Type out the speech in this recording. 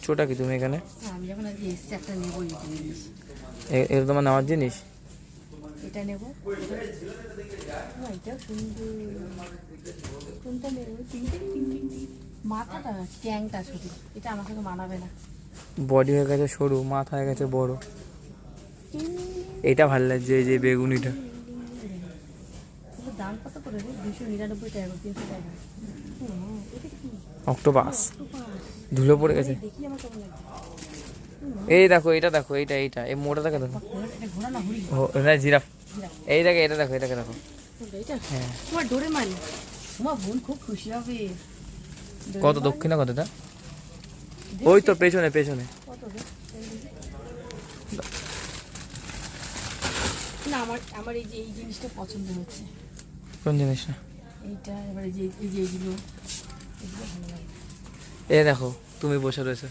খুঁজছোটা কি তুমি এখানে? আমি যখন আজকে এসছি একটা নেবো এই জিনিস। এটা তোমার নেওয়ার জিনিস? এটা নেবো। এটাও সুন্দর। কোনটা নেবো? মাথাটা ট্যাংটা শুধু, এটা আমার সাথে মানাবে না। বডি হয়ে গেছে সরু, মাথা হয়ে গেছে বড়। এটা ভালো লাগছে, এই যে বেগুনিটা। দাম কত করে রে? 299 টাকা, 300 টাকা। এটা কি? অক্টোপাস ধুলো পড়ে গেছে। দেখি আমার কেমন লাগছে। এই দেখো, এটা দেখো, এইটা এই মোটাটাকে দেখো। এটা ঘোড়া না হরিণ? না, জিরাফ। এই দেখো, এটা দেখো, এটাকে দেখো। এটা হ্যাঁ। তোমার ডোরেমন। তোমার বোন খুব খুশি হবে। কত দক্ষিণা কতটা? ওই তো পেছনে পেছনে। কত রে? না, আমার এই জিনিসটা পছন্দ হচ্ছে। কোন জিনিসটা? এইটা এবারে যে এইগুলো, এগুলো ভালো লাগে। এ দেখো, তুমি বসে রয়েছে।